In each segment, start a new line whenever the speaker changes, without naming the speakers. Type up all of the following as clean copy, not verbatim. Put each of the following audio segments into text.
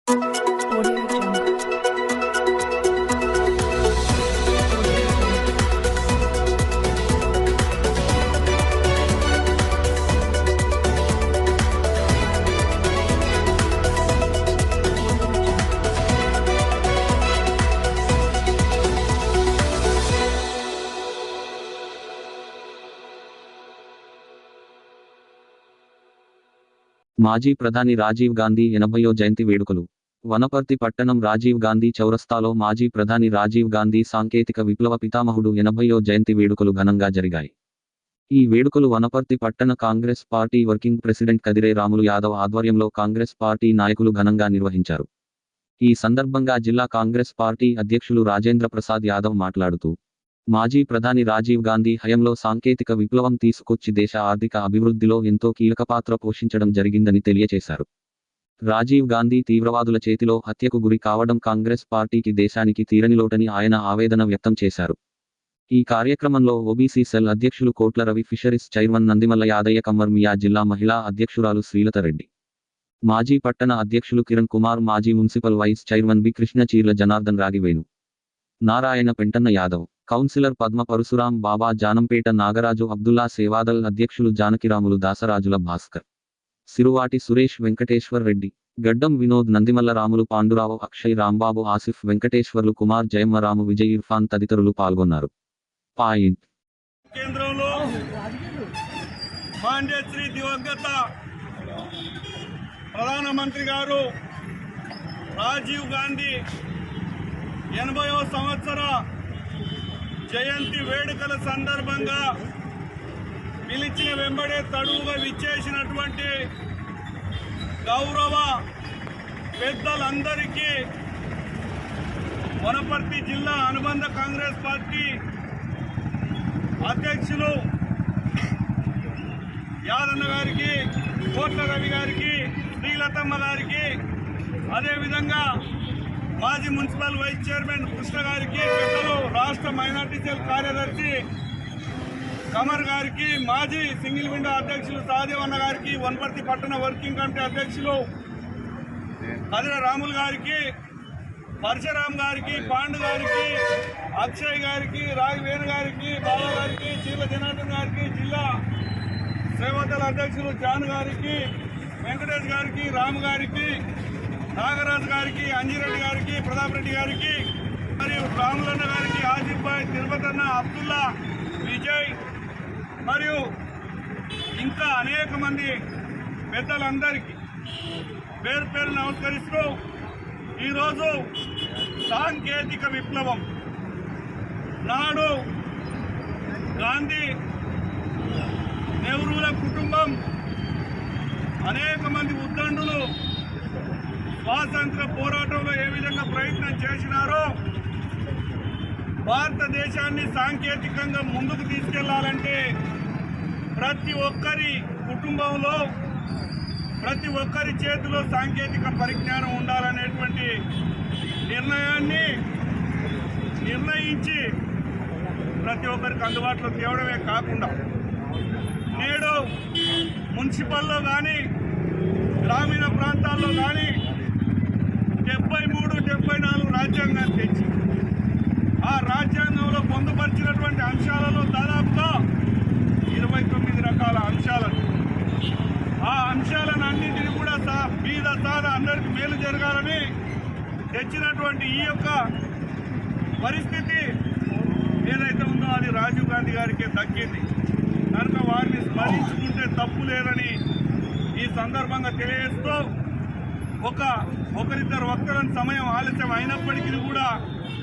మాజీ ప్రధాని రాజీవ్ గాంధీ 80వ జయంతి వేడుకలు వనపర్తి పట్టణం రాజీవ్ గాంధీ చౌరస్తాలో మాజీ ప్రధాని రాజీవ్ గాంధీ సాంకేతిక విప్లవ పితామహుడు 80వ జయంతి వేడుకలు ఘనంగా జరిగాయి. ఈ వేడుకలు వనపర్తి పట్టణ Congress party working president Kadire Ramulu Yadav ఆధ్వర్యంలో కాంగ్రెస్ పార్టీ నాయకులు ఘనంగా నిర్వహించారు. ఈ సందర్భంగా జిల్లా కాంగ్రెస్ పార్టీ అధ్యక్షులు రాజేంద్ర ప్రసాద్ యాదవ్ మాట్లాడుతూ మాజీ ప్రధాని రాజీవ్ గాంధీ హయంలో సాంకేతిక విప్లవం తీసుకొచ్చి దేశ ఆర్థిక అభివృద్ధిలో ఎంతో కీలక పాత్ర పోషించడం జరిగిందని తెలియచేశారు. రాజీవ్ గాంధీ తీవ్రవాదుల చేతిలో హత్యకు గురి కావడం కాంగ్రెస్ పార్టీకి దేశానికి తీరనిలోటని ఆయన ఆవేదన వ్యక్తం చేశారు. ఈ కార్యక్రమంలో ఓబీసీ సెల్ అధ్యక్షులు కోట్ల రవి, ఫిషరీస్ చైర్మన్ నందిమల్ల యాదయ్య, కమ్మర్ మియా, జిల్లా మహిళా అధ్యక్షురాలు శ్రీలతారెడ్డి, మాజీ పట్టణ అధ్యక్షులు కిరణ్ కుమార్, మాజీ municipal vice chairman B Krishna, Cheerla Janardhan, Ragivenu, Narayana, Pentanna Yadav, councillor Padma Parashuram, Baba, Janampet Nagaraju, Abdullah, Sevadal అధ్యక్షులు జానకిరాములు, దాసరాజుల భాస్కర్, సిరువాటి సురేష్, వెంకటేశ్వర్ రెడ్డి, గడ్డం వినోద్, నందిమల్ల రాములు, పాండురావు, అక్షయ్, రాంబాబు, ఆసిఫ్, వెంకటేశ్వర్లు, కుమార్, జయమ్మరాము, విజయ్, ఇర్ఫాన్ తదితరులు పాల్గొన్నారు.
కేంద్రంలో మాండ్యశ్రీ దివంగత ప్రధానమంత్రి గారు రాజీవ్ గాంధీ 80వ సంవత్సర జయంతి వేడుకల సందర్భంగా పిలిచిన వెంబడే తడువుగా విచ్చేసినటువంటి గౌరవ పెద్దలందరికీ వనపర్తి జిల్లా అనుబంధ కాంగ్రెస్ పార్టీ అధ్యక్షులు యాదన్న గారికి, కోట్ల రవి గారికి, శ్రీలతమ్మ గారికి, అదేవిధంగా మాజీ మున్సిపల్ వైస్ చైర్మన్ కృష్ణ గారికి, పెద్దలు రాష్ట్ర మైనార్టీ సెల్ కార్యదర్శి కమర్ గారికి, మాజీ సింగిల్ విండో అధ్యక్షులు సహదేవన్న గారికి, వనపర్తి పట్టణ వర్కింగ్ కమిటీ అధ్యక్షులు కదిరే రాములు గారికి, పరశురామ్ గారికి, పాండు గారికి, అక్షయ్ గారికి, రాగివేణు గారికి, బాబా గారికి, చీర్ల జనార్దన్ గారికి, జిల్లా సేవాదళ అధ్యక్షులు జాన్ గారికి, వెంకటేష్ గారికి, రాము గారికి, నాగరాజు గారికి, అంజిరెడ్డి గారికి, ప్రతాప్ రెడ్డి గారికి, మరియు రాములన్న గారికి, ఆసిఫ్ భాయ్, తిరుపతన్న, అబ్దుల్లా, విజయ్ మరియు ఇంకా అనేక మంది పెద్దలందరికీ పేరు పేరు నమస్కరిస్తూ ఈరోజు సాంకేతిక విప్లవం నాడు గాంధీ, నెహ్రూల కుటుంబం, అనేక మంది ఉద్దండులు స్వాతంత్ర పోరాటంలో ఏ విధంగా ప్రయత్నం చేసినారో భారతదేశాన్ని సాంకేతికంగా ముందుకు తీసుకెళ్లాలంటే ప్రతి ఒక్కరి కుటుంబంలో, ప్రతి ఒక్కరి చేతిలో సాంకేతిక పరిజ్ఞానం ఉండాలనేటువంటి నిర్ణయాన్ని నిర్ణయించి ప్రతి ఒక్కరికి అందుబాటులో తేవడమే కాకుండా నేడు మున్సిపల్లో కానీ గ్రామీణ ప్రాంతాల్లో కానీ 73, 74 రాజ్యాంగాన్ని తెచ్చి ఆ రాజ్యాంగంలో పొందుపరిచినటువంటి అంశాలలో దాదాపుగా 29 రకాల అంశాలను, ఆ అంశాలను అన్నింటినీ కూడా బీద సాద అందరికీ మేలు జరగాలని తెచ్చినటువంటి ఈ యొక్క పరిస్థితి ఏదైతే ఉందో అది రాజీవ్ గాంధీ గారికి దక్కింది కనుక వారిని స్మరించుకుంటే తప్పు లేదని ఈ సందర్భంగా తెలియజేస్తూ ఒకరిద్దరు వక్తలను సమయం ఆలస్యం అయినప్పటికీ కూడా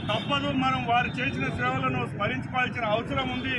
తప్పదు, మనం వారు చేసిన సేవలను స్మరించుకోవాల్సిన అవసరం ఉంది.